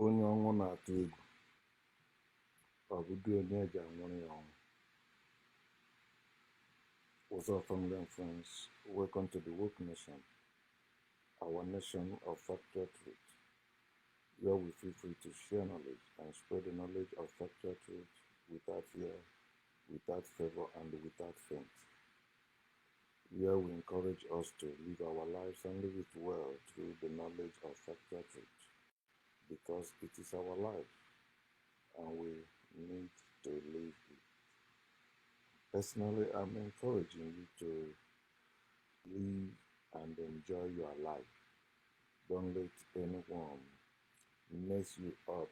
onye ọnwụ na-atụ egwu, ọ bụdị onye eji anwụrụ ya ọnwụ. What's up, family and friends? Welcome to the Woke Nation, our nation of factual truth, where we feel free to share knowledge and spread the knowledge of factual truth without fear, without favor, and without faint. Where we encourage us to live our lives and live it well through the knowledge of factual truth, because it is our life and we need to live it. Personally, I'm encouraging you to live and enjoy your life. Don't let anyone mess you up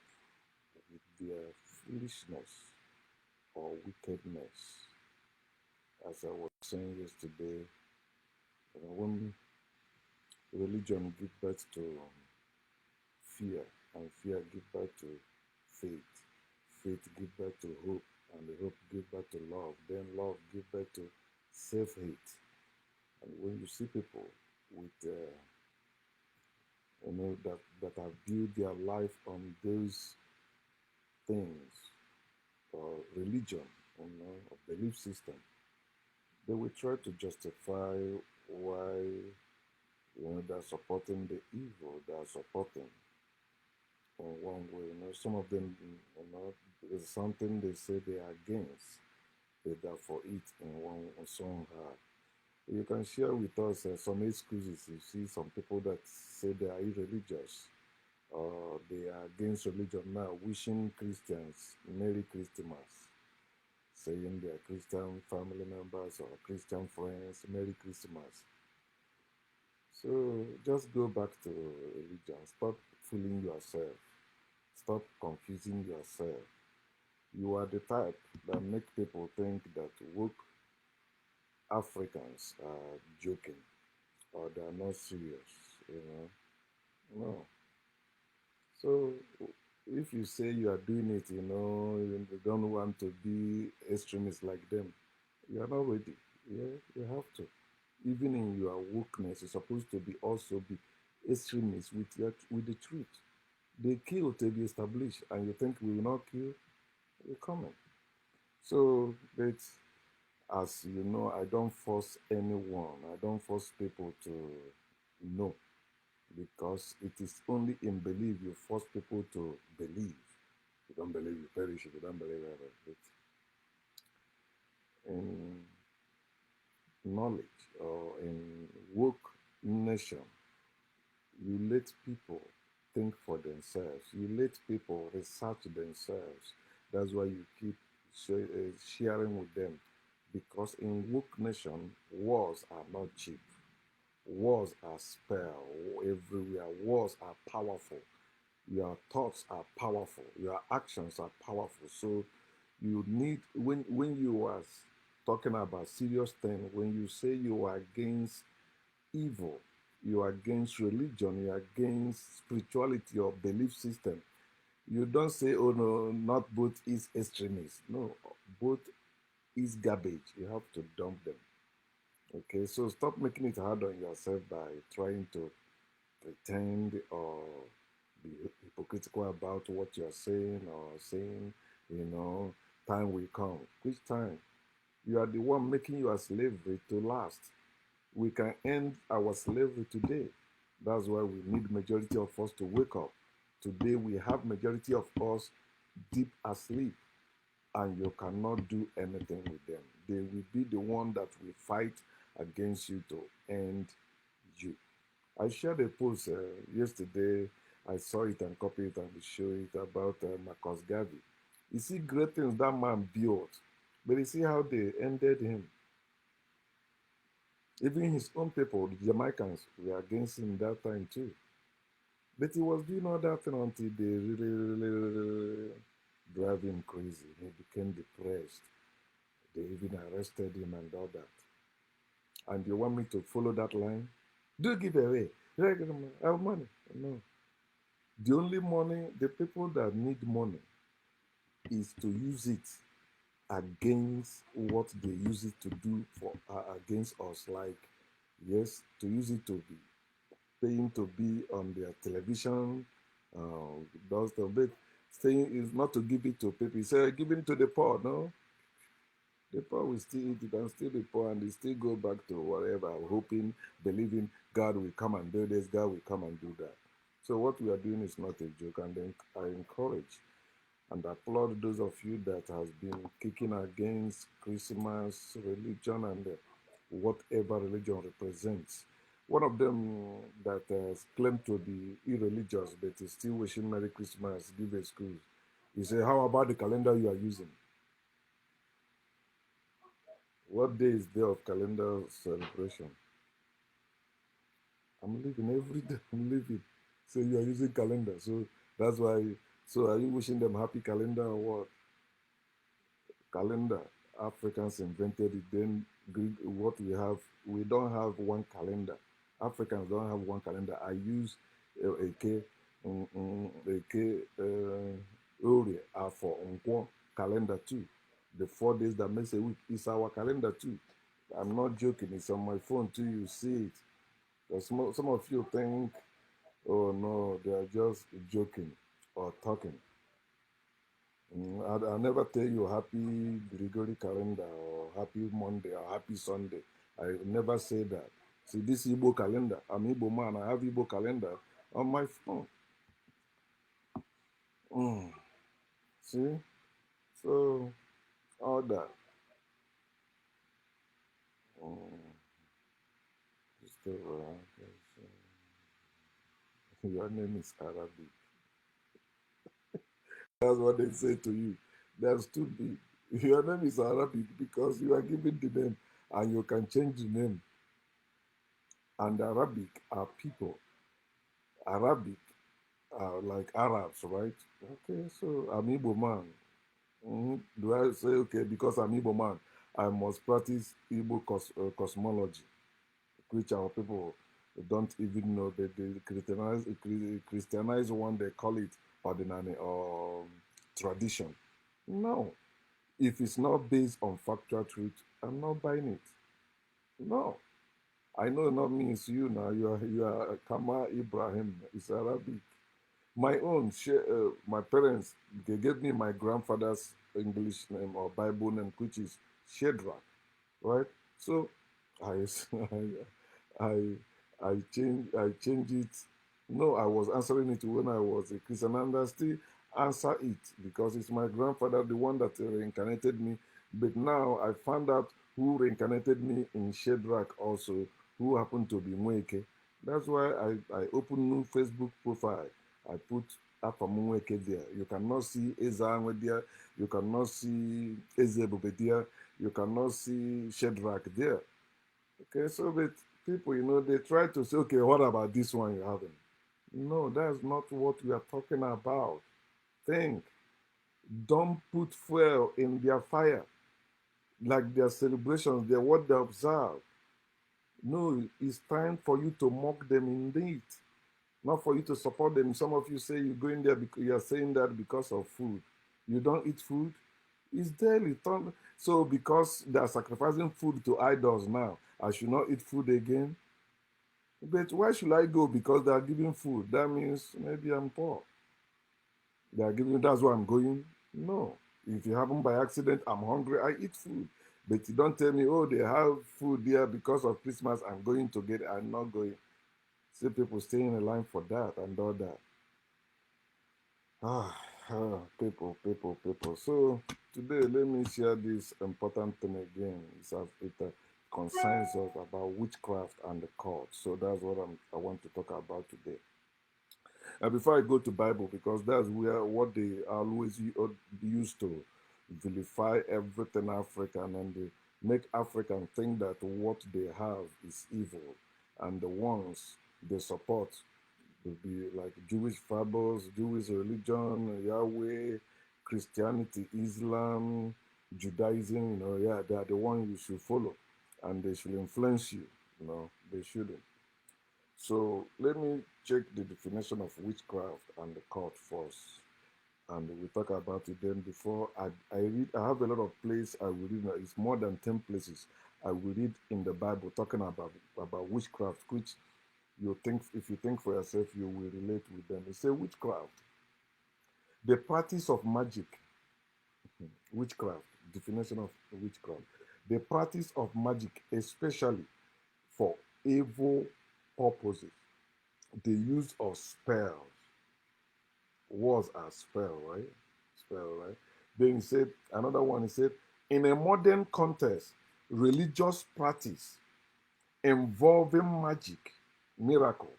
with their foolishness or wickedness. As I was saying yesterday, when religion gives birth to fear, and fear gives birth to faith, faith gives birth to hope, and the hope gives birth to love, then love gives birth to self-hate. And when you see people with that have built their life on those things, or religion, or belief system, they will try to justify why they're supporting the evil they are supporting in one way. Some of them, there's something they say they are against, they're for it in somehow. You can share with us some excuses. You see some people that say they are irreligious, or they are against religion now, wishing Christians Merry Christmas, saying they are Christian family members or Christian friends, Merry Christmas. So just go back to religion. Stop fooling yourself. Stop confusing yourself. You are the type that make people think that woke Africans are joking or they are not serious. No. So if you say you are doing it, you don't want to be extremists like them, you are not ready. Yeah, you have to. Even in your wokeness, you're supposed to be also be extremists with the truth. They kill to be established, and you think we will not kill? You're coming. So that's, as you know, I don't force anyone. I don't force people to know, because it is only in belief you force people to believe. If you don't believe, you perish. If you don't believe, but in knowledge or in woke nation, you let people think for themselves. You let people research themselves. That's why you keep sharing with them. Because in woke nation, wars are not cheap. Wars are spell everywhere. Wars are powerful. Your thoughts are powerful. Your actions are powerful. So you need, when you are talking about serious thing, when you say you are against evil, you are against religion, you are against spirituality or belief system, you don't say, oh no, not both is extremist. No, both is garbage. You have to dump them. Okay, so stop making it hard on yourself by trying to pretend or be hypocritical about what you're saying, or saying, time will come. Which time? You are the one making your slavery to last. We can end our slavery today. That's why we need majority of us to wake up. Today we have majority of us deep asleep, and you cannot do anything with them. They will be the one that will fight against you to end you. I shared a post yesterday. I saw it and copied it and show it about Marcus Garvey. You see great things that man built, but you see how they ended him. Even his own people, the Jamaicans, were against him that time too. But he was doing all that thing until they really drive him crazy. He became depressed. They even arrested him and all that. And you want me to follow that line? Do give away. Have money. No. The only money, the people that need money is to use it against what they use it to do for against us. Like, yes, to use it to be paying to be on their television, Those the big thing is not to give it to people. He said, giving it to the poor. No, the poor will still eat. You can still be poor and they still go back to whatever, hoping, believing God will come and do this, God will come and do that. So what we are doing is not a joke, and then I encourage and applaud those of you that has been kicking against Christmas, religion, and whatever religion represents. One of them that claimed to be irreligious but is still wishing Merry Christmas, give excuse. He said, how about the calendar you are using? What day is day of calendar celebration? I'm living every day. I'm living. So you are using calendar. So that's why. So are you wishing them happy calendar or what? Calendar. Africans invented it. Then Greek, what we don't have one calendar. Africans don't have one calendar. I use Eke, Eke, Ori, for Nkwo calendar too. The 4 days that makes a week is our calendar too. I'm not joking. It's on my phone too. You see it. Some of you think, oh no, they are just joking or talking. I never tell you happy Gregory calendar or happy Monday or happy Sunday. I never say that. See, this Igbo calendar, I'm Igbo man, I have Igbo calendar on my phone. Mm. See? So, all that. Mm. Your name is Arabic. That's what they say to you. That's too big. Your name is Arabic because you are given the name and you can change the name. And Arabic are people. Arabic are like Arabs, right? Okay, so I'm Igbo man. Do I say, okay, because I'm Igbo man, I must practice Igbo cosmology, which our people don't even know that they Christianize one, they call it ordinary or tradition. No, if it's not based on factual truth, I'm not buying it. No, I know it not means you now. You are Kama Ibrahim. It's Arabic. My own, my parents, they gave me my grandfather's English name or Bible name, which is Shadrach, right? So I, I, I change it. No, I was answering it when I was a Christian, and I still answer it because it's my grandfather, the one that reincarnated me. But now I found out who reincarnated me in Shadrach also, who happened to be Mweke. That's why I opened new Facebook profile. I put Apamunweke there. You cannot see Eza there. You cannot see Ezebube there. You cannot see Shadrach there. Okay, so but people, they try to say, okay, what about this one you haven't? No, that's not what we are talking about. Think. Don't put fuel in their fire. Like their celebrations, their what they observe. No, it's time for you to mock them indeed. Not for you to support them. Some of you say you go in there because you are saying that because of food. You don't eat food. It's daily. So because they are sacrificing food to idols now, I should not eat food again. But why should I go? Because they are giving food. That means maybe I'm poor. They are giving. That's why I'm going. No. If it happened by accident, I'm hungry. I eat food. But you don't tell me, oh, they have food there because of Christmas. I'm going to get it. I'm not going. See people staying in line for that and all that. Ah, people. So today, let me share this important thing again. It concerns us about witchcraft and the cult. So that's what I want to talk about today. Before I go to Bible, because that's where what they always used to vilify everything African, and they make African think that what they have is evil, and the ones they support will be like Jewish fables, Jewish religion, Yahweh, Christianity, Islam, Judaism. Yeah, they are the ones you should follow, and they should influence you. They shouldn't. So let me check the definition of witchcraft and the cult first, and we talk about it. Then before I read, I have a lot of places I will read. It's more than 10 places I will read in the Bible talking about witchcraft, which If you think for yourself, you will relate with them. It's a witchcraft. The practice of magic, witchcraft, definition of witchcraft. The practice of magic, especially for evil purposes. The use of spells. Was a spell, right? Spell, right? Then he said, another one, he said, in a modern context, religious practice involving magic, miracle,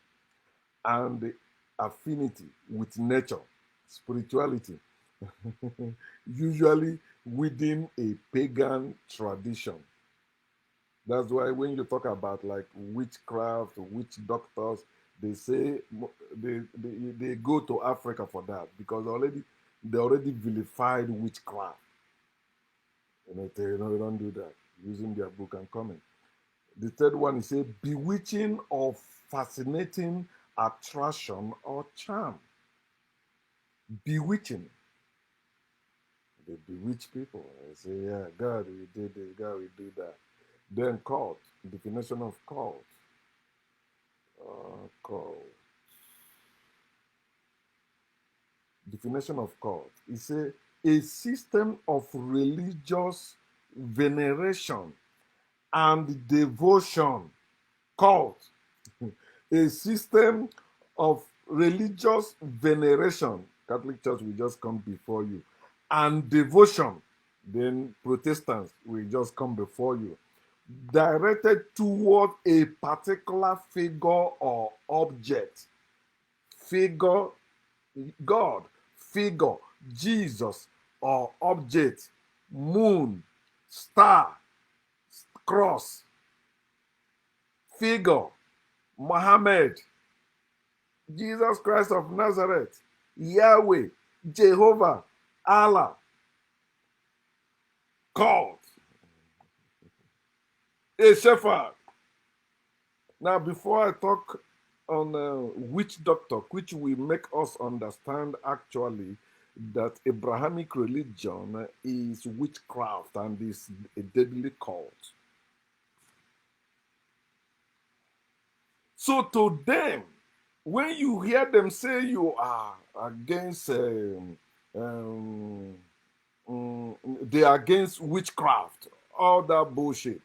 and affinity with nature, spirituality, usually within a pagan tradition. That's why when you talk about like witchcraft, witch doctors, they say they go to Africa for that because they already vilified witchcraft. They don't do that using their book and comment. The third one is a bewitching or fascinating attraction or charm. Bewitching. They bewitch people. They say, yeah, God, we did this, God, we did that. Then cult. Definition of cult. Cult. Definition of cult. It's a system of religious veneration and devotion. Cult. A system of religious veneration. Catholic Church will just come before you. And devotion. Then Protestants will just come before you. Directed toward a particular figure or object. Figure, God, figure, Jesus, or object, moon, star, cross, figure, Muhammad, Jesus Christ of Nazareth, Yahweh, Jehovah, Allah, called a shepherd. Now, before I talk on witch doctor, which will make us understand actually that Abrahamic religion is witchcraft and is a deadly cult. So to them, when you hear them say you are against, they are against witchcraft, all that bullshit.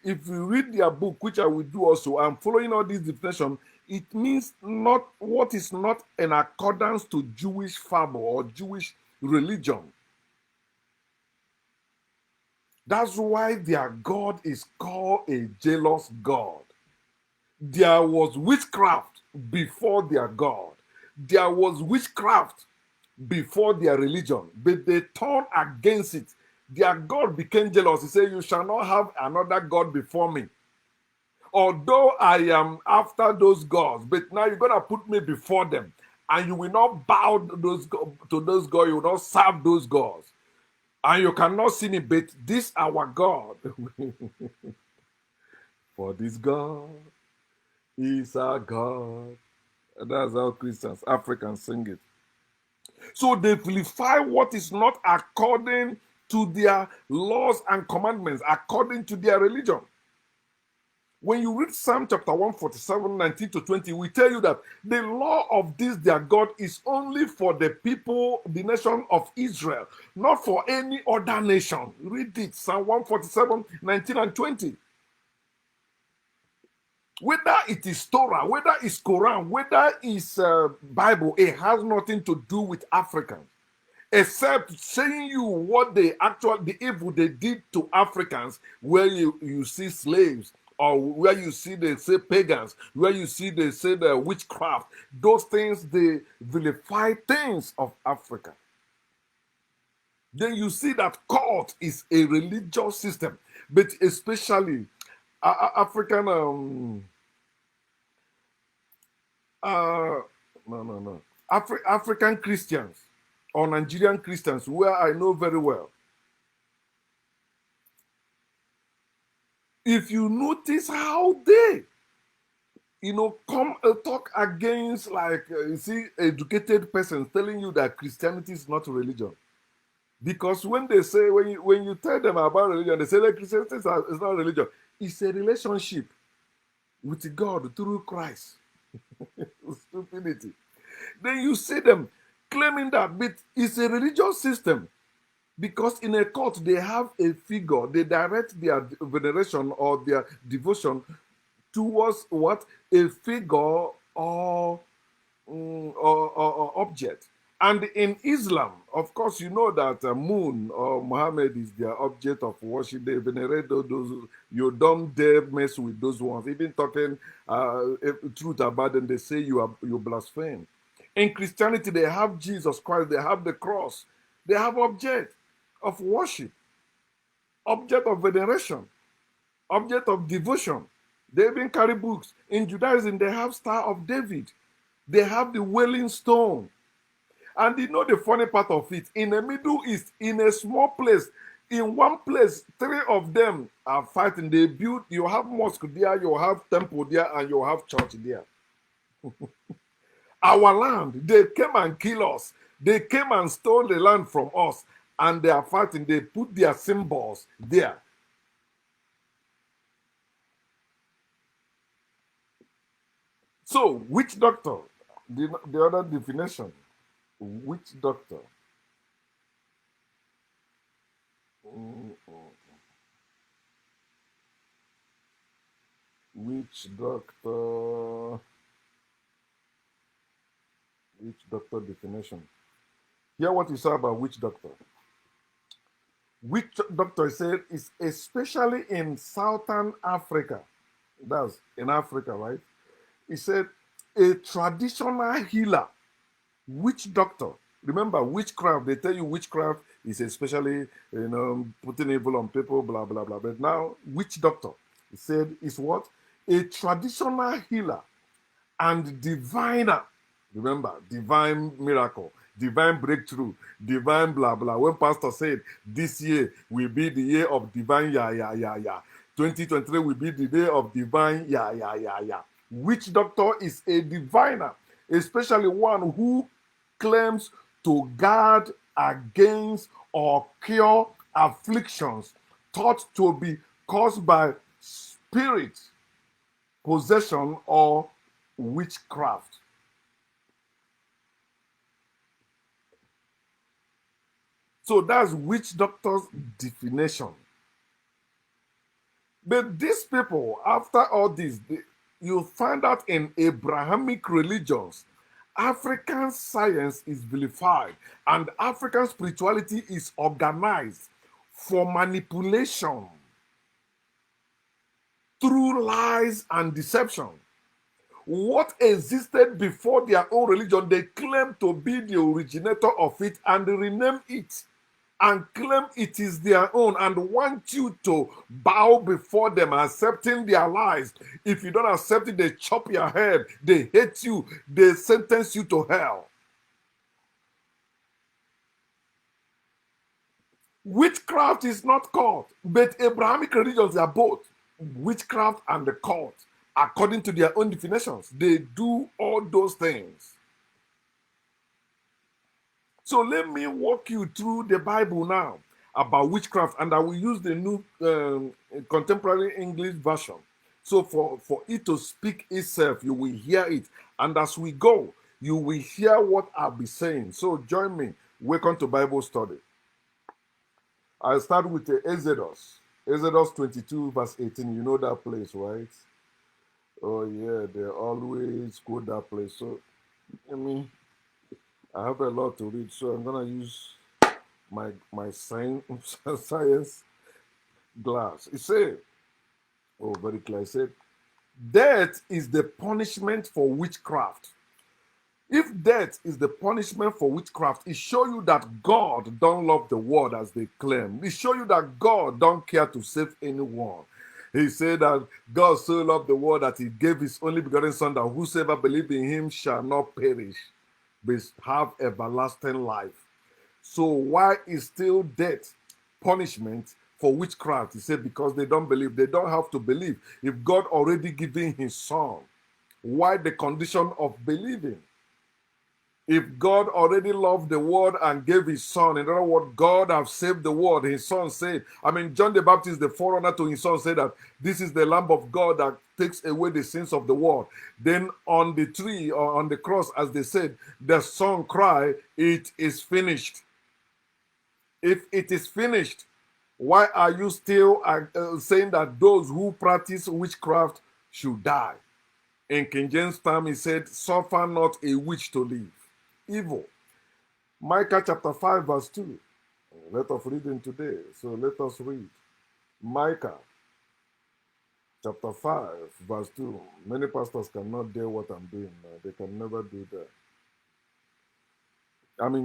If you read their book, which I will do also, I'm following all these definitions, it means not what is not in accordance to Jewish fable or Jewish religion. That's why their God is called a jealous God. There was witchcraft before their God. There was witchcraft before their religion, but they turned against it. Their God became jealous. He said, you shall not have another God before me. Although I am after those gods, but now you're going to put me before them. And you will not bow to those gods. You will not serve those gods. And you cannot see me, but this our God. For this God is our God. And that's how Christians, Africans sing it. So they vilify what is not according to their laws and commandments, according to their religion. When you read Psalm chapter 147, 19 to 20, we tell you that the law of this their God is only for the people, the nation of Israel, not for any other nation. Read it, Psalm 147, 19 and 20. Whether it is Torah, whether it's Quran, whether it's Bible, it has nothing to do with Africans, except saying you what the evil they did to Africans, where you see slaves, or where you see they say pagans, where you see they say the witchcraft. Those things, they vilify things of Africa. Then you see that cult is a religious system, but especially African African Christians or Nigerian Christians, where I know very well. If you notice how they, come talk against, like, you see, educated persons telling you that Christianity is not a religion. Because when they say, when you tell them about religion, they say that Christianity is not a religion. It's a relationship. with God through Christ. Stupidity. Then you see them claiming that it's a religious system because in a cult they have a figure, they direct their veneration or their devotion towards what? A figure or object. And in Islam, of course, you know that Moon or Muhammad is their object of worship. They venerate those. You don't dare mess with those ones. Even talking truth about them, they say you blaspheme. In Christianity, they have Jesus Christ. They have the cross. They have object of worship, object of veneration, object of devotion. They even carry books. In Judaism, they have Star of David. They have the Wailing Stone. And you know the funny part of it, in the Middle East, in a small place, in one place, three of them are fighting. They build, you have mosque there, you have temple there, and you have church there. Our land, they came and kill us. They came and stole the land from us, and they are fighting. They put their symbols there. So, witch doctor? The other definition, witch doctor. Witch doctor. Witch doctor definition. Hear what you say about witch doctor. Witch doctor said is especially in Southern Africa. That's in Africa, right? He said a traditional healer, witch doctor. Remember, witchcraft, they tell you witchcraft is especially, putting evil on people, blah, blah, blah. But now, witch doctor, he said, is what? A traditional healer and diviner. Remember, divine miracle, divine breakthrough, divine blah, blah. When pastor said, this year will be the year of divine, 2023 will be the day of divine, Witch doctor is a diviner, especially one who claims to guard against or cure afflictions thought to be caused by spirit, possession, or witchcraft. So that's witch doctor's definition. But these people, after all this, you find out in Abrahamic religions, African science is vilified and African spirituality is organized for manipulation through lies and deception. What existed before their own religion, they claim to be the originator of it and rename it and claim it is their own and want you to bow before them, accepting their lies. If you don't accept it, they chop your head, they hate you, they sentence you to hell. Witchcraft is not cult, but Abrahamic religions are both witchcraft and the cult. According to their own definitions, they do all those things. So let me walk you through the Bible now about witchcraft, and I will use the new contemporary English version. So for it to speak itself, you will hear it. And as we go, you will hear what I'll be saying. So join me. Welcome to Bible study. I'll start with the Exodus. Exodus 22, verse 18. You know that place, right? Oh, yeah, they always quote that place. So, I have a lot to read, so I'm going to use my science glass. It said, very clear. It said, death is the punishment for witchcraft. If death is the punishment for witchcraft, it shows you that God don't love the world as they claim. It shows you that God don't care to save anyone. He said that God so loved the world that he gave his only begotten son, that whosoever believes in him shall not perish, but have everlasting life. So why is still death punishment for witchcraft? He said because they don't believe. They don't have to believe. If God already given his son, why the condition of believing? If God already loved the world and gave his son, in other words, God have saved the world, his son said, John the Baptist, the forerunner to his son, said that this is the Lamb of God that takes away the sins of the world. Then on the tree or on the cross, as they said, the son cried, it is finished. If it is finished, why are you still saying that those who practice witchcraft should die? In King James time, he said, suffer not a witch to live. Evil. Micah chapter 5 verse 2. Let us read in today. So let us read. Micah chapter 5 verse 2. Many pastors cannot do what I'm doing now. They can never do that.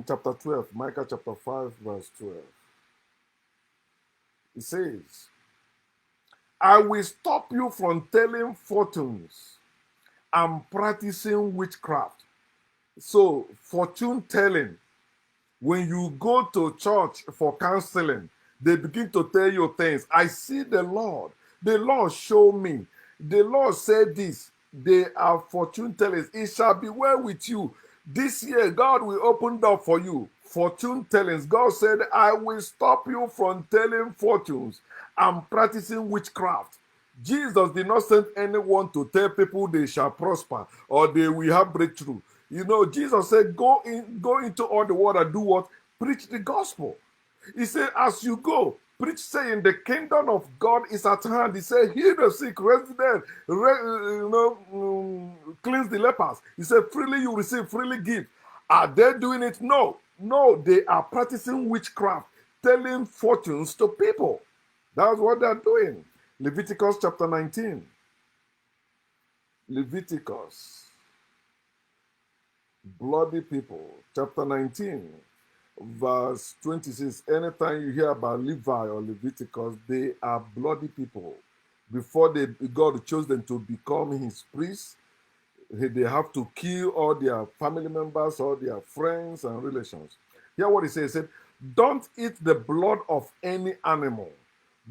Chapter 12. Micah chapter 5 verse 12. It says, I will stop you from telling fortunes and practicing witchcraft. So, fortune telling, when you go to church for counseling, they begin to tell you things. I see the Lord. The Lord showed me. The Lord said this. They are fortune tellers. It shall be well with you. This year, God will open door for you. Fortune tellings. God said, I will stop you from telling fortunes and practicing witchcraft. Jesus did not send anyone to tell people they shall prosper or they will have breakthrough. Jesus said, go into all the world and do what? Preach the gospel. He said, as you go, preach saying the kingdom of God is at hand. He said, heal the sick, raise the dead, cleanse the lepers. He said, freely you receive, freely give. Are they doing it? No. No, they are practicing witchcraft, telling fortunes to people. That's what they're doing. Leviticus chapter 19. Leviticus. Bloody people. Chapter 19. Verse 26. Anytime you hear about Levi or Leviticus, they are bloody people. Before God chose them to become his priests, they have to kill all their family members, all their friends and relations. Hear what he says. He said, don't eat the blood of any animal.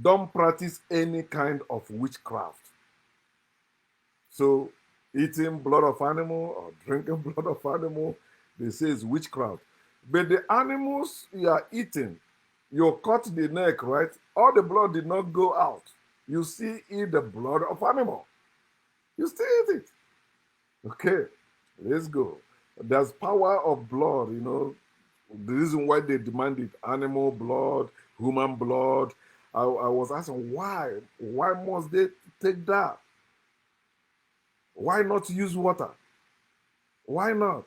Don't practice any kind of witchcraft. So, eating blood of animal or drinking blood of animal, they say is witchcraft. But the animals you are eating, you cut the neck, right? All the blood did not go out. You still eat the blood of animal. You still eat it. Okay, let's go. There's power of blood, The reason why they demanded animal blood, human blood. I was asking why? Why must they take that? Why not use water? Why not?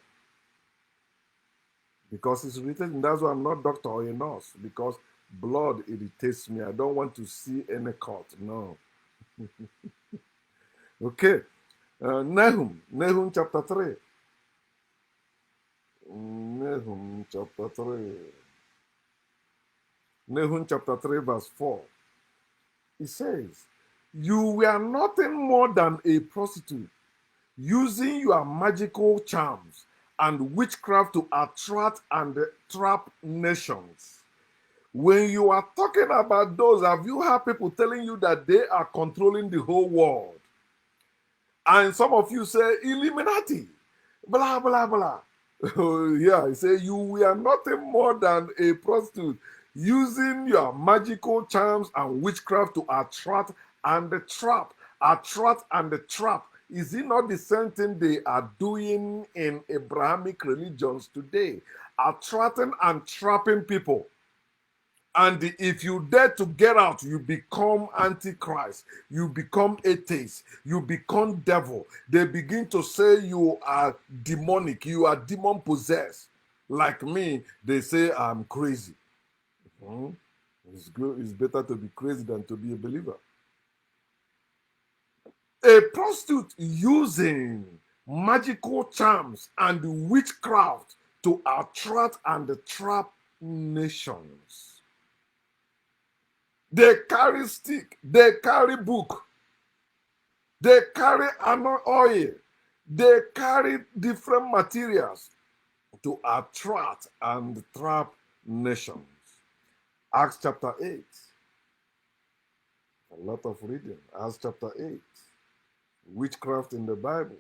Because it's written, that's why I'm not doctor or a nurse, because blood irritates me. I don't want to see any cut. No. Okay. Nahum chapter 3. Nahum chapter 3. Nahum chapter 3 verse 4. It says, you were nothing more than a prostitute, using your magical charms and witchcraft to attract and trap nations. When you are talking about those, have you heard people telling you that they are controlling the whole world? And some of you say, Illuminati, blah, blah, blah. Yeah, he say, you were nothing more than a prostitute, using your magical charms and witchcraft to attract and trap. Attract and trap. Is it not the same thing they are doing in Abrahamic religions today? Attracting and trapping people. And if you dare to get out, you become antichrist. You become atheist. You become devil. They begin to say you are demonic. You are demon possessed. Like me, they say I'm crazy. It's good. It's better to be crazy than to be a believer. A prostitute using magical charms and witchcraft to attract and trap nations. They carry stick, they carry book, they carry oil, they carry different materials to attract and trap nations. Acts chapter 8. A lot of reading. Acts chapter 8. Witchcraft in the Bible.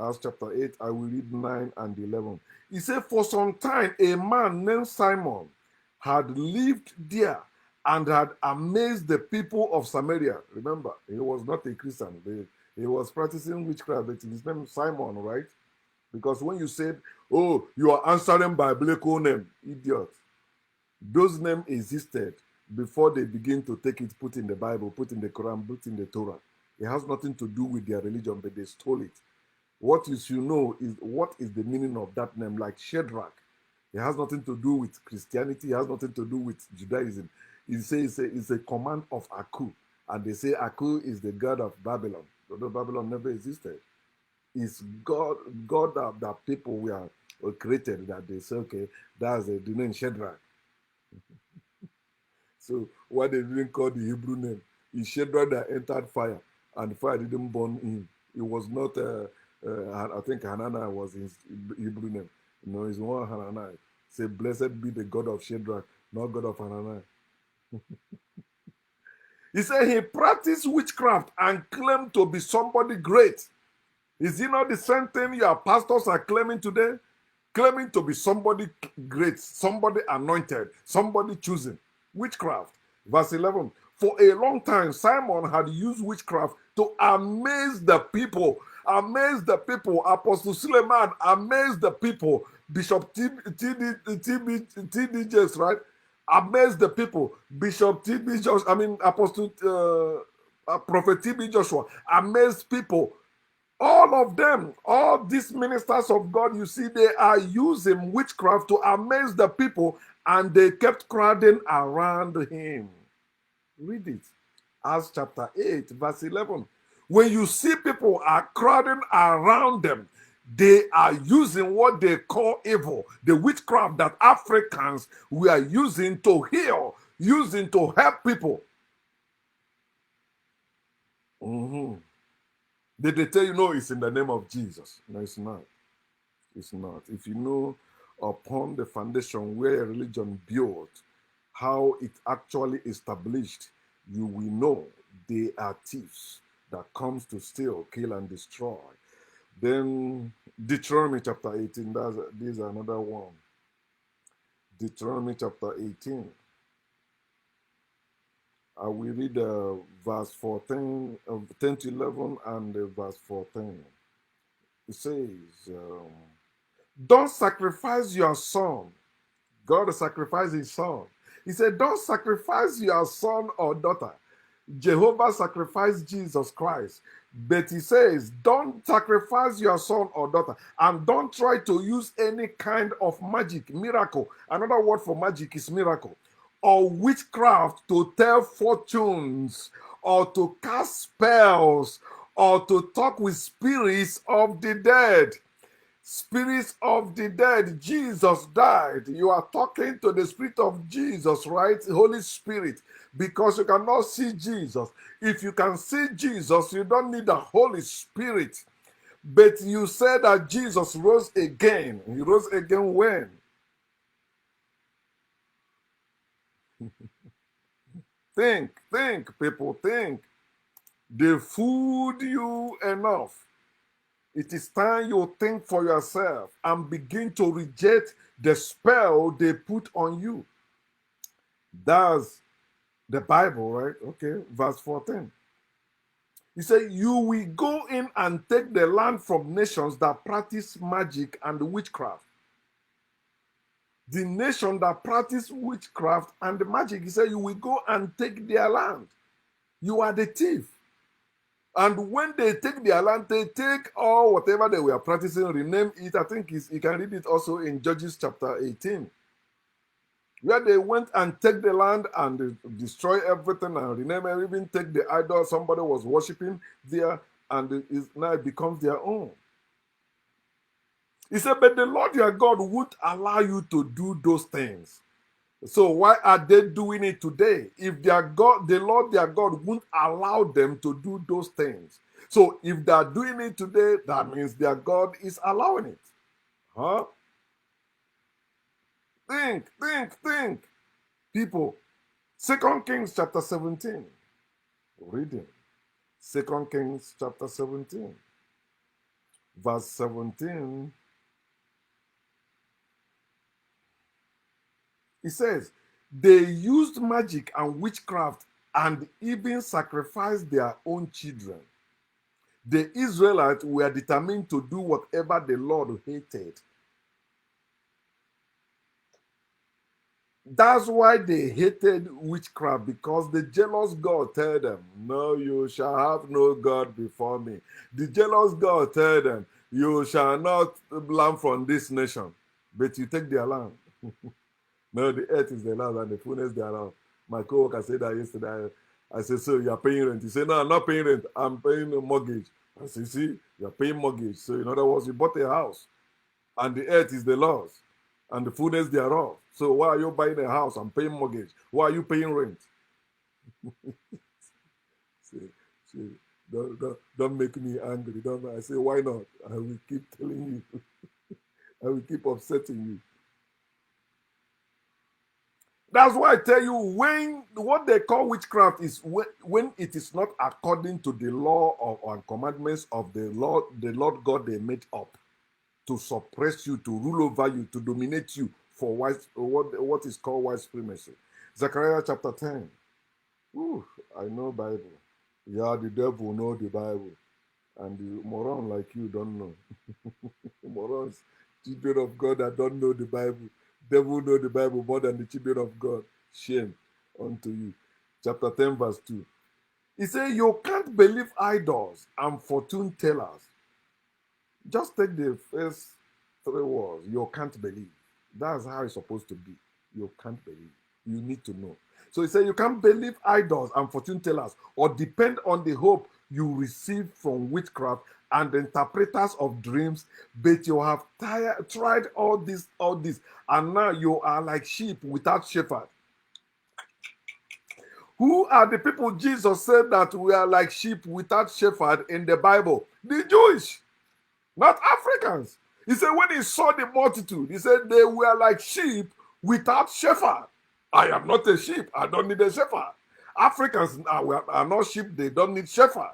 Acts chapter 8, I will read 9 and 11. He said, for some time, a man named Simon had lived there and had amazed the people of Samaria. Remember, he was not a Christian. He was practicing witchcraft, but his name is Simon, right? Because when you said, oh, you are answering by biblical name, idiot. Those names existed before they begin to take it, put in the Bible, put in the Quran, put in the Torah. It has nothing to do with their religion, but they stole it. What you should know is what is the meaning of that name, like Shadrach. It has nothing to do with Christianity. It has nothing to do with Judaism. It says it's a command of Aku. And they say Aku is the god of Babylon. Although Babylon never existed. It's God that people were created that they say, okay, that's the name Shadrach. So why they didn't call the Hebrew name? It's Shadrach that entered fire, and fire didn't burn him. It was not, I think Hananiah was his Hebrew name. No, it's one Hananiah. Say, blessed be the God of Shadrach, not God of Hananiah. He said he practiced witchcraft and claimed to be somebody great. Is it not the same thing your pastors are claiming today? Claiming to be somebody great, somebody anointed, somebody chosen. Witchcraft. Verse 11. For a long time, Simon had used witchcraft to amaze the people. Amaze the people. Apostle Suleiman amazed the people. Bishop T.D. Jakes, right? Amazed the people. Bishop T.B. Joshua, Apostle Prophet T.B. Joshua amazed people. All of them, all these ministers of God, you see, they are using witchcraft to amaze the people, and they kept crowding around him. Read it. Acts chapter 8, verse 11. When you see people are crowding around them, they are using what they call evil, the witchcraft that Africans were using to heal, using to help people. Did they tell you, no, it's in the name of Jesus? No, it's not. It's not. If you know upon the foundation where a religion built, how it actually established, you will know they are thieves that comes to steal, kill, and destroy. Then Deuteronomy chapter 18, this is another one. Deuteronomy chapter 18. I will read verse 14, 10 to 11, and verse 14. It says, don't sacrifice your son. God sacrificed his son. He said, don't sacrifice your son or daughter. Jehovah sacrificed Jesus Christ. But he says, don't sacrifice your son or daughter. And don't try to use any kind of magic, miracle. Another word for magic is miracle. Or witchcraft to tell fortunes, or to cast spells, or to talk with spirits of the dead. Spirits of the dead. Jesus died. You are talking to the spirit of Jesus, right? Holy Spirit, because you cannot see Jesus. If you can see Jesus, you don't need the Holy Spirit. But you said that Jesus rose again. He rose again when? Think, people, think. They fooled you enough. It is time you think for yourself and begin to reject the spell they put on you. That's the Bible, right? Okay, verse 14. He said, you will go in and take the land from nations that practice magic and witchcraft. The nation that practice witchcraft and magic, he said, you will go and take their land. You are the thief. And when they take their land, they take all whatever they were practicing, rename it. I think you can read it also in Judges chapter 18, where they went and take the land and destroy everything and rename it, even take the idol somebody was worshiping there, and now it becomes their own. He said, but the Lord your God would allow you to do those things. So why are they doing it today? If their God, the Lord their God won't allow them to do those things. So if they are doing it today, that means their God is allowing it. Huh? Think. People. 2 Kings chapter 17. Reading. 2 Kings chapter 17. Verse 17, it says, they used magic and witchcraft and even sacrificed their own children. The Israelites were determined to do whatever the Lord hated. That's why they hated witchcraft, because the jealous God told them, no, you shall have no God before me. The jealous God told them, you shall not learn from this nation, but you take their land. No, the earth is the land and the fullness thereof. My co-worker said that yesterday. I said, so you are paying rent? He said, no, I'm not paying rent. I'm paying a mortgage. I said, see, you're paying mortgage. So in other words, you bought a house and the earth is the Lord's and the fullness thereof. So why are you buying a house and paying mortgage? Why are you paying rent? See, see, don't make me angry. Don't, I say, why not? I will keep telling you. I will keep upsetting you. That's why I tell you, when what they call witchcraft is when it is not according to the law or commandments of the Lord God they made up to suppress you, to rule over you, to dominate you for what is called white supremacy. Zechariah chapter 10. Ooh, I know Bible. Yeah, the devil know the Bible. And the moron like you don't know. Morons, children of God that don't know the Bible. Devil know the Bible more than the children of God. Shame unto you. Chapter 10, verse 2. He said, you can't believe idols and fortune tellers. Just take the first three words. You can't believe. That's how it's supposed to be. You can't believe. You need to know. So he said, you can't believe idols and fortune tellers or depend on the hope you receive from witchcraft and the interpreters of dreams, but you have tried all this, and now you are like sheep without shepherd. Who are the people Jesus said that we are like sheep without shepherd in the Bible? The Jewish, not Africans. He said, when he saw the multitude, he said, they were like sheep without shepherd. I am not a sheep. I don't need a shepherd. Africans are not sheep. They don't need shepherd.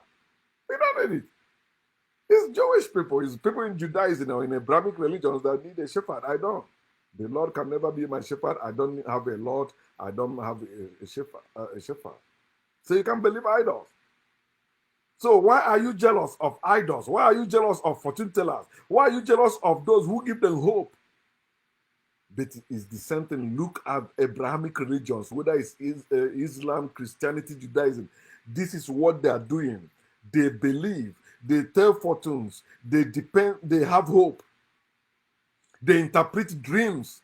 They don't need it. It's Jewish people. It's people in Judaism or in Abrahamic religions that need a shepherd. I don't. The Lord can never be my shepherd. I don't have a Lord. I don't have a shepherd. So you can't believe idols. So why are you jealous of idols? Why are you jealous of fortune tellers? Why are you jealous of those who give them hope? But it's the same thing. Look at Abrahamic religions, whether it's Islam, Christianity, Judaism. This is what they are doing. They believe, they tell fortunes, they depend, they have hope, they interpret dreams,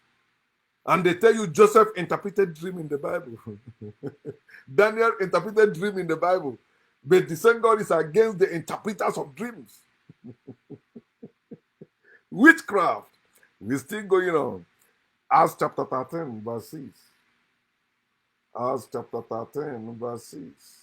and they tell you Joseph interpreted dream in the Bible. Daniel interpreted dream in the Bible. But the same God is against the interpreters of dreams. Witchcraft. We're still going on. Acts chapter 13, verse 6. Acts chapter 13, verse 6.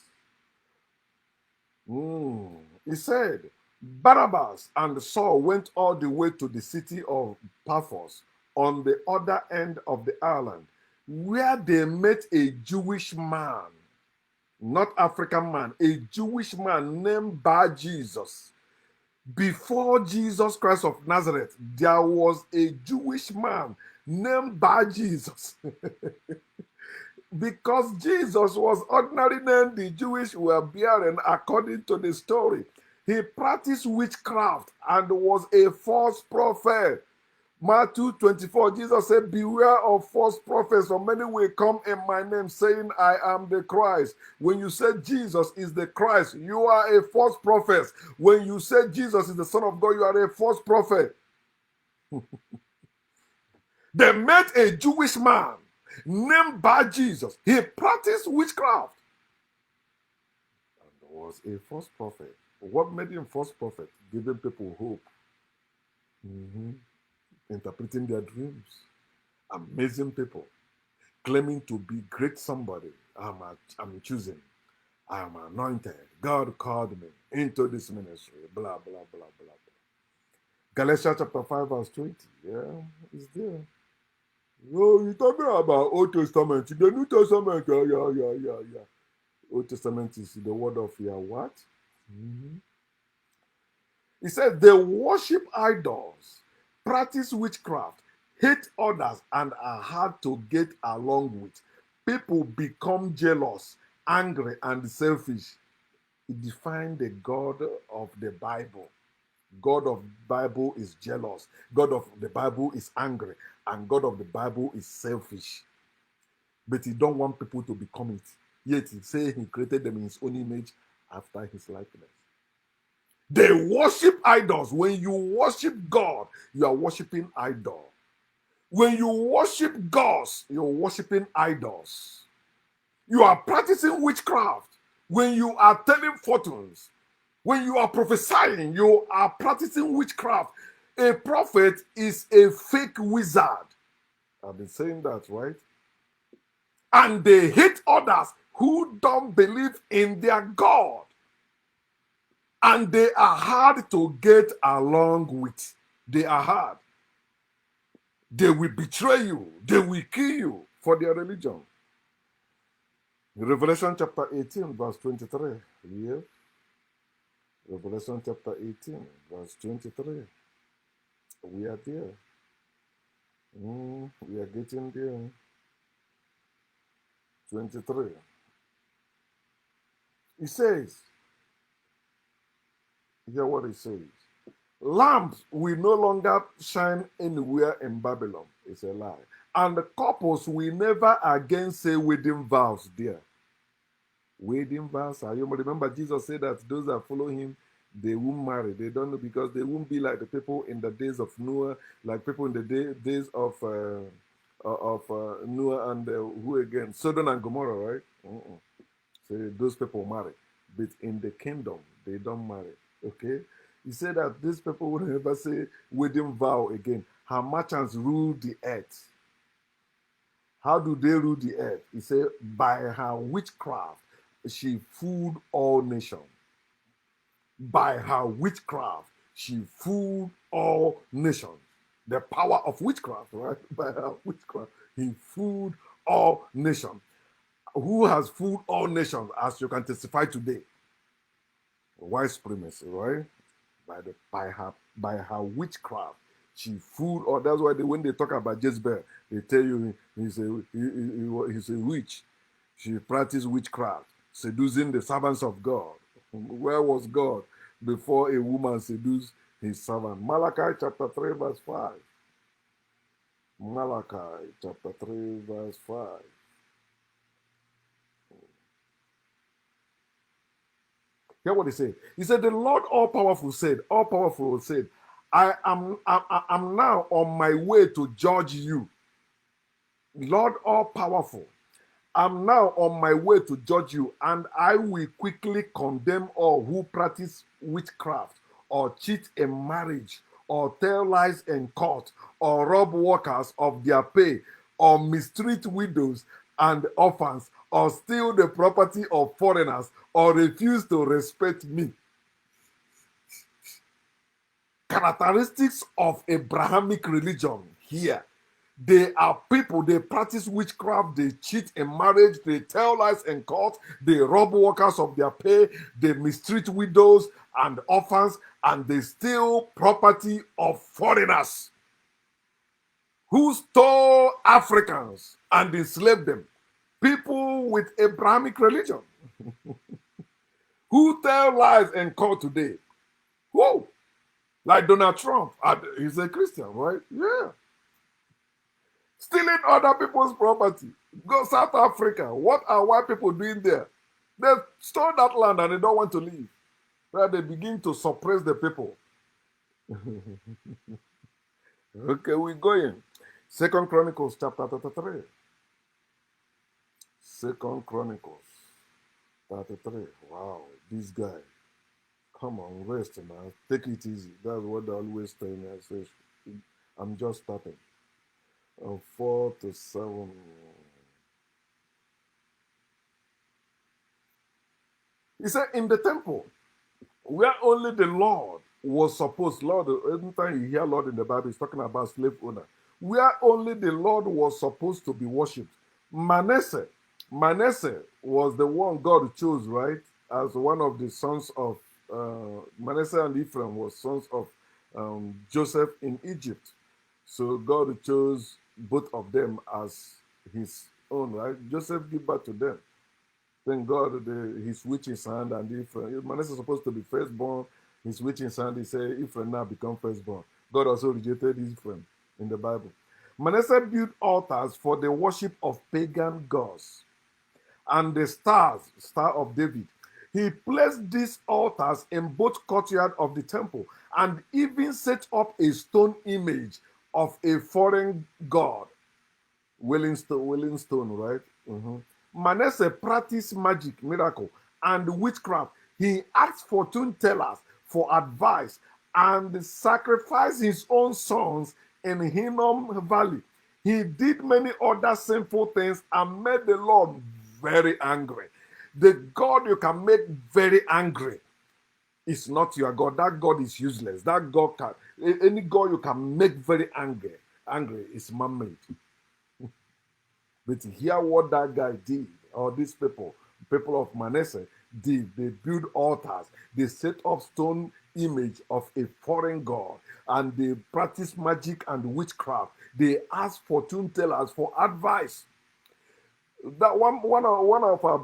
He said, Barabbas and Saul went all the way to the city of Paphos on the other end of the island, where they met a Jewish man, not African man, a Jewish man named Bar Jesus. Before Jesus Christ of Nazareth, there was a Jewish man named Bar Jesus. Because Jesus was ordinary name the Jewish were bearing according to the story. He practiced witchcraft and was a false prophet. Matthew 24, Jesus said, beware of false prophets, for many will come in my name, saying, I am the Christ. When you say Jesus is the Christ, you are a false prophet. When you say Jesus is the Son of God, you are a false prophet. They met a Jewish man named Bar Jesus. He practiced witchcraft and was a false prophet. What made him false prophet? Giving people hope. Interpreting their dreams. Amazing people. Claiming to be great somebody. I'm choosing. I am anointed. God called me into this ministry. Blah, blah, blah, blah, blah. Galatians chapter 5 verse 20. Yeah, it's there. Oh, you're talking about Old Testament. The New Testament. Yeah. Old Testament is the word of your what? He said they worship idols, practice witchcraft, hate others, and are hard to get along with. People become jealous, angry, and selfish. He defined the God of the Bible. God of the Bible is jealous. God of the Bible is angry. And God of the Bible is selfish. But he don't want people to become it. Yet he say he created them in his own image after his likeness. They worship idols. When you worship God, you are worshiping idol. When you worship gods, you're worshiping idols. You are practicing witchcraft. When you are telling fortunes, when you are prophesying, you are practicing witchcraft. A prophet is a fake wizard. I've been saying that, right? And they hate others who don't believe in their God. And they are hard to get along with. They are hard. They will betray you. They will kill you for their religion. Revelation chapter 18, verse 23. Yeah. Revelation chapter 18, verse 23. We are there. We are getting there. 23. He says, hear what he says. Lamps will no longer shine anywhere in Babylon. It's a lie. And the couples will never again say wedding vows there. Wedding vows. You remember Jesus said that those that follow him, they won't marry. They don't know, because they won't be like the people in the days of Noah, like people in the days of Noah and who again? Sodom and Gomorrah, right? So those people marry. But in the kingdom, they don't marry. Okay? He said that these people will never say wedding vow again. Her merchants rule the earth. How do they rule the earth? He said, by her witchcraft, she fooled all nations. By her witchcraft, she fooled all nations. The power of witchcraft, right? By her witchcraft, he fooled all nations. Who has fooled all nations, as you can testify today? White supremacy, right? By her witchcraft, she fooled. Or that's why when they talk about Jezebel, they tell you he's a witch. She practiced witchcraft, seducing the servants of God. Where was God before a woman seduced his servant? Malachi chapter 3, verse 5. Malachi chapter 3, verse 5. Hear what he said. He said, the Lord all powerful said, I'm now on my way to judge you. Lord all powerful, I'm now on my way to judge you, and I will quickly condemn all who practice witchcraft, or cheat in marriage, or tell lies in court, or rob workers of their pay, or mistreat widows and orphans, or steal the property of foreigners, or refuse to respect me. Characteristics of Abrahamic religion here. They are people, they practice witchcraft, they cheat in marriage, they tell lies in court, they rob workers of their pay, they mistreat widows and orphans, and they steal property of foreigners who stole Africans and enslaved them. People with Abrahamic religion who tell lies in court today. Who? Like Donald Trump. He's a Christian, right? Yeah. Stealing other people's property. Go South Africa. What are white people doing there? They stole that land and they don't want to leave. Where they begin to suppress the people. Okay, we're going. Second Chronicles chapter 33. Second Chronicles 33. Wow, this guy. Come on, rest, man. Take it easy. That's what they always tell me. I say, I'm just starting. 4 to 7. He said, in the temple, where only the Lord was supposed, Lord, anytime you hear Lord in the Bible, it's talking about slave owner, where only the Lord was supposed to be worshipped. Manasseh was the one God chose, right, as one of the sons of Manasseh and Ephraim were sons of Joseph in Egypt. So God chose both of them as his own, right? Joseph gave birth to them. Thank God he switched his hand, and Ephraim, Manasseh is supposed to be firstborn. He switched his hand. He said, Ephraim now become firstborn. God also rejected Ephraim in the Bible. Manasseh built altars for the worship of pagan gods and the Star of David. He placed these altars in both courtyard of the temple and even set up a stone image of a foreign god, Wellingstone, right? Mhm. Manasseh practiced magic, miracle, and witchcraft. He asked fortune tellers for advice and sacrificed his own sons in Hinnom Valley. He did many other sinful things and made the Lord very angry. The God you can make very angry is not your God. That God is useless. That God can, any God you can make very angry is man-made. But hear what that guy did, or these people of Manasseh did. They built altars. They set up stone image of a foreign god, and they practice magic and witchcraft. They ask fortune tellers for advice. That one of our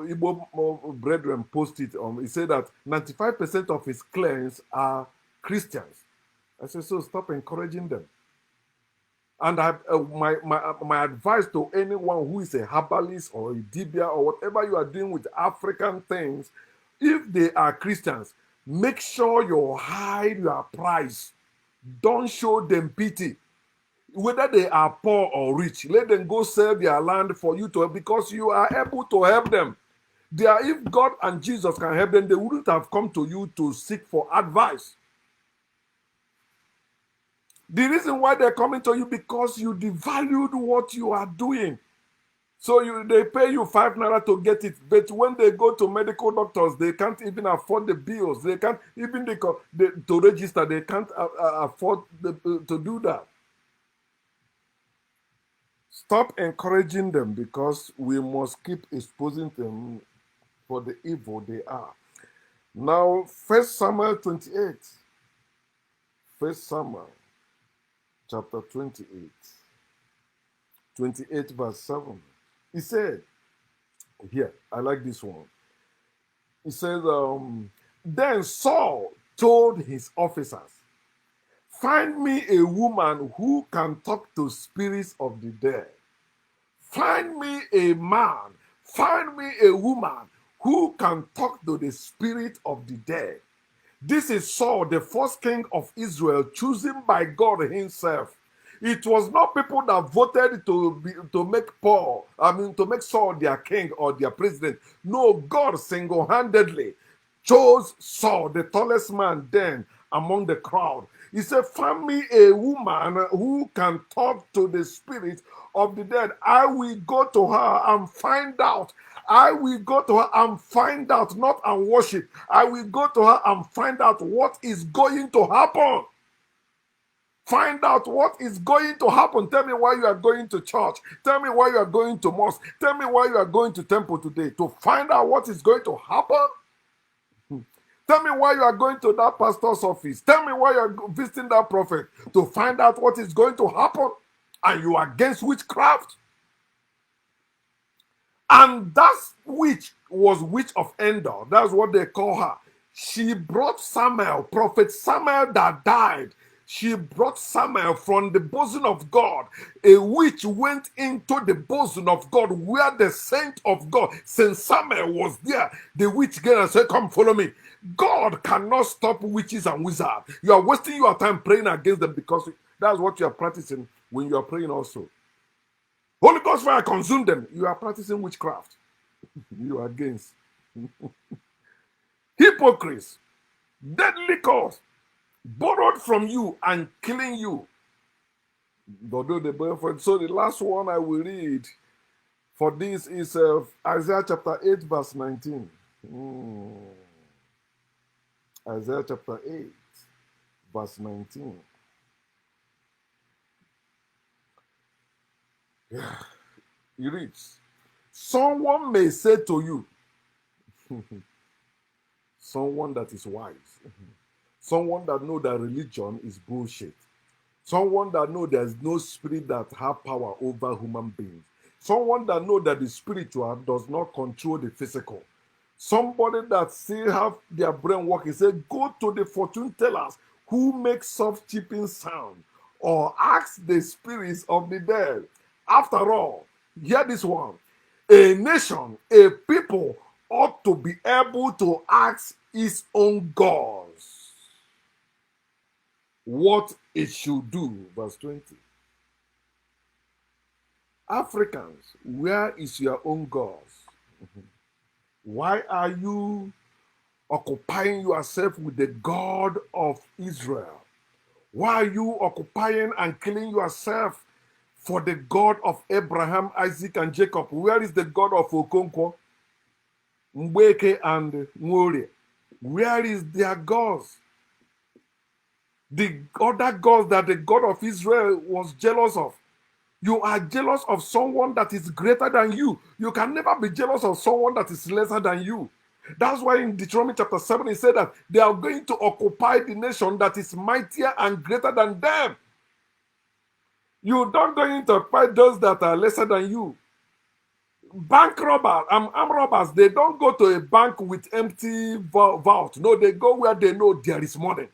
Igbo brethren posted. He said that 95% of his clients are Christians. I said, so stop encouraging them. And my advice to anyone who is a herbalist or a dibia or whatever you are doing with African things, if they are Christians, make sure you hide your price. Don't show them pity. Whether they are poor or rich, let them go sell their land for you to, because you are able to help them. If God and Jesus can help them, they wouldn't have come to you to seek for advice. The reason why they're coming to you because you devalued what you are doing. So they pay you 5 naira to get it, but when they go to medical doctors, they can't even afford the bills. They can't even to register. They can't afford to do that. Stop encouraging them, because we must keep exposing them for the evil they are. Now, 1 Samuel 28. 1 Samuel chapter 28. 28 verse 7. He said, here, I like this one. He says, then Saul told his officers, find me a woman who can talk to spirits of the dead. Find me a man, find me a woman who can talk to the spirit of the dead. This is Saul, the first king of Israel, chosen by God himself. It was not people that voted to make Saul their king or their president. No, God single-handedly chose Saul, the tallest man then among the crowd. He said, find me a woman who can talk to the spirit of the dead. I will go to her and find out. I will go to her and find out, not and worship. I will go to her and find out what is going to happen. Find out what is going to happen. Tell me why you are going to church. Tell me why you are going to mosque. Tell me why you are going to temple today. To find out what is going to happen. Tell me why you are going to that pastor's office. Tell me why you are visiting that prophet. To find out what is going to happen. And you are against witchcraft. And that witch was witch of Endor. That's what they call her. She brought Samuel, prophet Samuel that died. She brought Samuel from the bosom of God. A witch went into the bosom of God where the saint of God, Saint Samuel, was there. The witch came and said, come follow me. God cannot stop witches and wizards. You are wasting your time praying against them, because that's what you are practicing when you are praying also. Holy Ghost fire consume them. You are practicing witchcraft. You are against. Hypocrites, deadly cause, borrowed from you and killing you. Although the boyfriend. So the last one I will read for this is Isaiah chapter 8 verse 19. Isaiah chapter 8 verse 19. Yeah. He reads, someone may say to you, someone that is wise, someone that know that religion is bullshit, someone that know there's no spirit that have power over human beings, someone that know that the spiritual does not control the physical, somebody that still have their brain working. Say, go to the fortune tellers who make soft chipping sound, or ask the spirits of the dead. After all, hear this one: a nation, a people ought to be able to ask its own gods what it should do. Verse 20. Africans, where is your own gods? Why are you occupying yourself with the God of Israel? Why are you occupying and killing yourself for the God of Abraham, Isaac, and Jacob? Where is the God of Okonkwo, Mbeke, and Nwore? Where is their gods? The other gods that the God of Israel was jealous of. You are jealous of someone that is greater than you. You can never be jealous of someone that is lesser than you. That's why in Deuteronomy chapter 7, it said that they are going to occupy the nation that is mightier and greater than them. You don't going to occupy those that are lesser than you. Bank robbers, armed robbers, they don't go to a bank with empty vault. No, they go where they know there is money.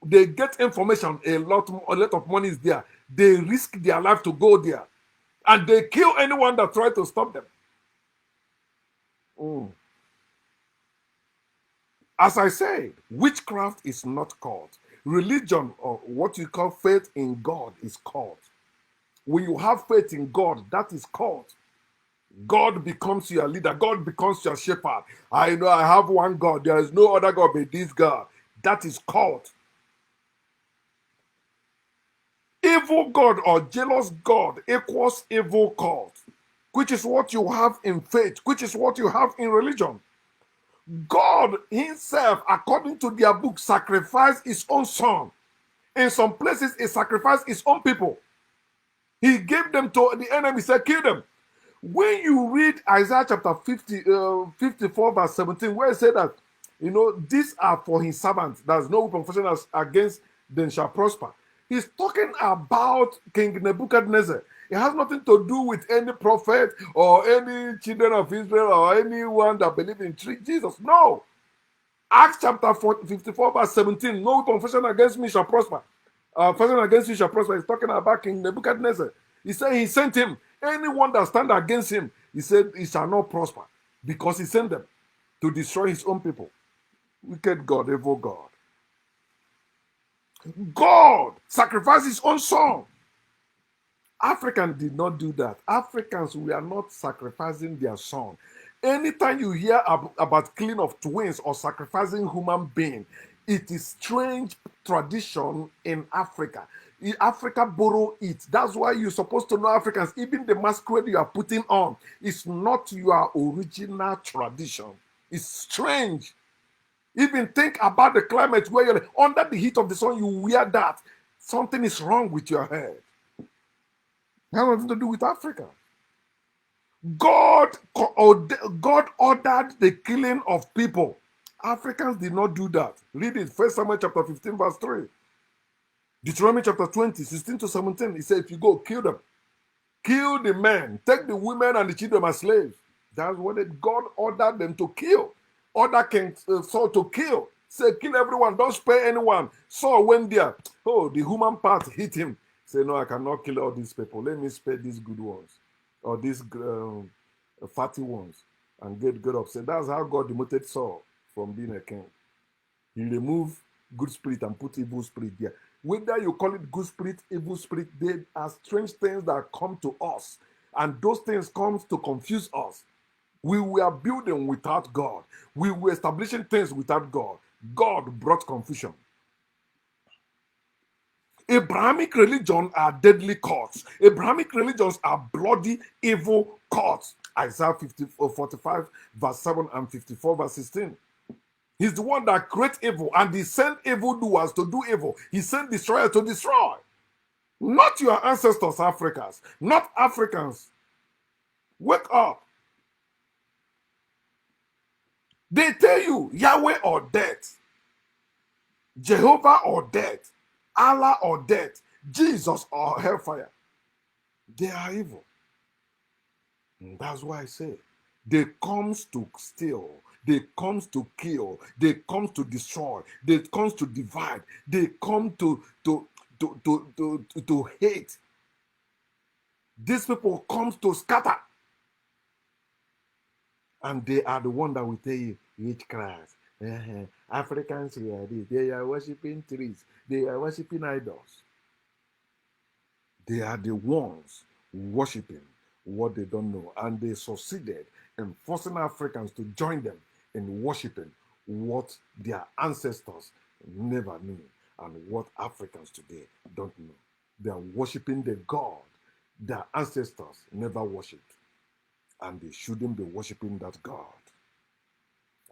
They get information, a lot of money is there. They risk their life to go there. And they kill anyone that tries to stop them. As I said, witchcraft is not cult. Religion, or what you call faith in God, is cult. When you have faith in God, that is cult. God becomes your leader. God becomes your shepherd. I know I have one God. There is no other God but this God. That is cult. Evil God or jealous God equals evil cult, which is what you have in faith, which is what you have in religion. God himself, according to their book, sacrificed his own son. In some places, he sacrificed his own people. He gave them to the enemy, said, kill them. When you read Isaiah chapter 54, verse 17, where it said that, these are for his servants. There's no weapon fashioned against them shall prosper. He's talking about King Nebuchadnezzar. It has nothing to do with any prophet or any children of Israel or anyone that believes in Jesus. No. Acts chapter 54, verse 17, no weapon fashioned against me shall prosper. Fashioned against you shall prosper. He's talking about King Nebuchadnezzar. He said he sent him. Anyone that stand against him, he said he shall not prosper, because he sent them to destroy his own people. Wicked God, evil God. God sacrificed his own son. Africans did not do that. Africans, we are not sacrificing their son. Anytime you hear about killing of twins or sacrificing human being, it is strange tradition in Africa. Africa borrow it. That's why you're supposed to know Africans. Even the masquerade you are putting on is not your original tradition. It's strange. Even think about the climate where you're under the heat of the sun, you wear that. Something is wrong with your head. It has nothing to do with Africa. God ordered the killing of people. Africans did not do that. Read it. 1 Samuel chapter 15, verse 3. Deuteronomy chapter 20, 16 to 17. He said, if you go, kill them. Kill the men. Take the women and the children as slaves. That's what God ordered them to kill. Order King Saul to kill. Say, kill everyone. Don't spare anyone. Saul went there. Oh, the human part hit him. Say, no, I cannot kill all these people. Let me spare these good ones. Or these fatty ones. And get upset. That's how God demoted Saul from being a king. He removed good spirit and put evil spirit there. Whether you call it good spirit, evil spirit, they are strange things that come to us. And those things come to confuse us. We were building without God. We were establishing things without God. God brought confusion. Abrahamic religions are deadly cults. Abrahamic religions are bloody, evil cults. Isaiah 45, verse 7 and 54, verse 16. He's the one that creates evil, and he sent evildoers to do evil. He sent destroyers to destroy. Not your ancestors, Africans. Not Africans. Wake up. They tell you Yahweh or death, Jehovah or death, Allah or death, Jesus or hellfire. They are evil. And that's why I say they comes to steal, they comes to kill, they comes to destroy, they comes to divide, they come to hate. These people comes to scatter. And they are the one that will tell you witchcraft. Africans here, they are worshiping trees, they are worshiping idols. They are the ones worshiping what they don't know, and they succeeded in forcing Africans to join them in worshiping what their ancestors never knew and what Africans today don't know. They are worshiping the God their ancestors never worshipped, and they shouldn't be worshiping that God.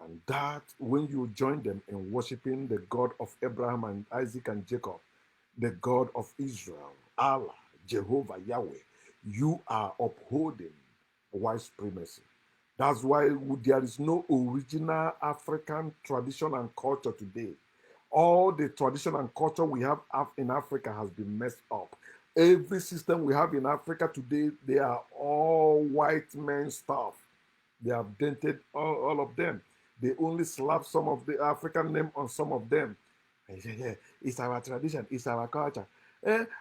And that, when you join them in worshiping the God of Abraham and Isaac and Jacob, the God of Israel, Allah, Jehovah, Yahweh, you are upholding white supremacy. That's why there is no original African tradition and culture today. All the tradition and culture we have in Africa has been messed up. Every system we have in Africa today, they are all white men stuff. They have dented all of them. They only slap some of the African name on some of them. And say, yeah, it's our tradition, it's our culture.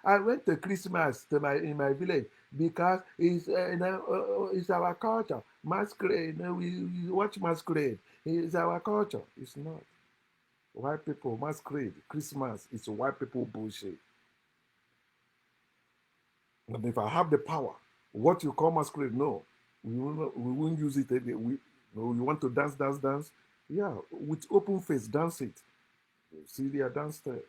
I went to Christmas in my village because it's our culture. Masquerade, we watch masquerade. It's our culture. It's not. White people masquerade. Christmas is white people bullshit. And if I have the power, what you call masquerade, no, we won't use it. No, you want to dance, dance, dance? Yeah, with open face, dance it. See, they are downstairs.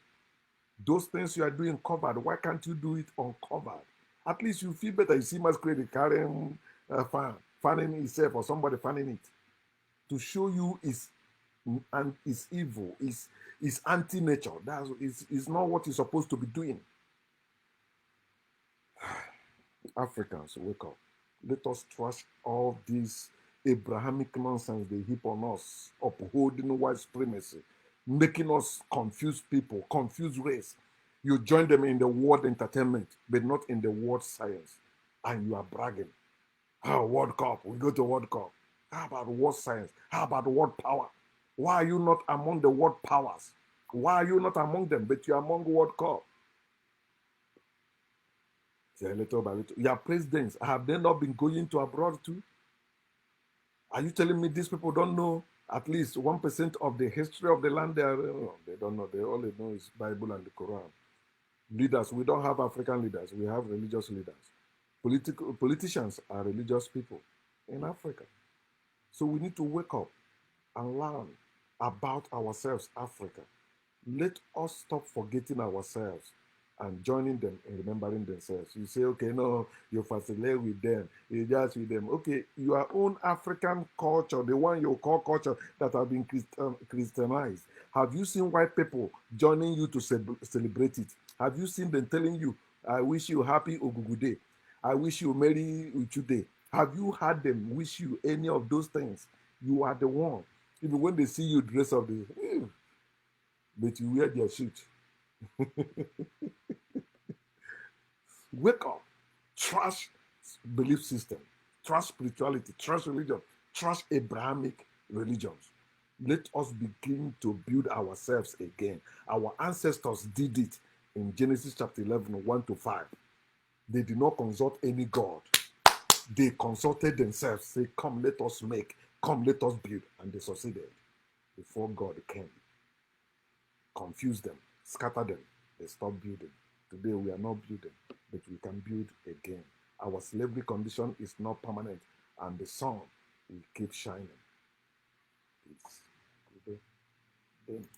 Those things you are doing covered, why can't you do it uncovered? At least you feel better. You see masquerade carrying a fan, fanning himself or somebody fanning it. To show you is evil, is anti-nature. Is not what you're supposed to be doing. Africans, wake up. Let us trash all this Abrahamic nonsense they heap on us, upholding white supremacy, making us confuse people, confuse race. You join them in the world entertainment, but not in the world science. And you are bragging. Oh, World Cup, we go to World Cup. How about world science? How about world power? Why are you not among the world powers? Why are you not among them, but you're among World Cup? Little by little. Your presidents, have they not been going to abroad too? Are you telling me these people don't know at least 1% of the history of the land? They don't know. They only know is Bible and the Quran. Leaders, we don't have African leaders. We have religious leaders. Politicians are religious people in Africa. So we need to wake up and learn about ourselves, Africa. Let us stop forgetting ourselves and joining them and remembering themselves. You say, okay, no, you facilitate with them, you just with them. Okay, your own African culture, the one you call culture that have been Christianized. Have you seen white people joining you to celebrate it? Have you seen them telling you, I wish you happy Ogugu Day. I wish you Merry Uchu Day. Have you heard them wish you any of those things? You are the one. Even when they see you dress up, but you wear their suit. Wake up. Trust belief system. Trust spirituality. Trust religion. Trust Abrahamic religions. Let us begin to build ourselves again. Our ancestors did it in Genesis chapter 11, 1 to 5. They did not consult any God. They consulted themselves. Say, come, let us make. Come, let us build. And they succeeded before God came. Confuse them. Scatter them. They stopped building. Today we are not building, but we can build again. Our slavery condition is not permanent, and the sun will keep shining. Peace. Good day.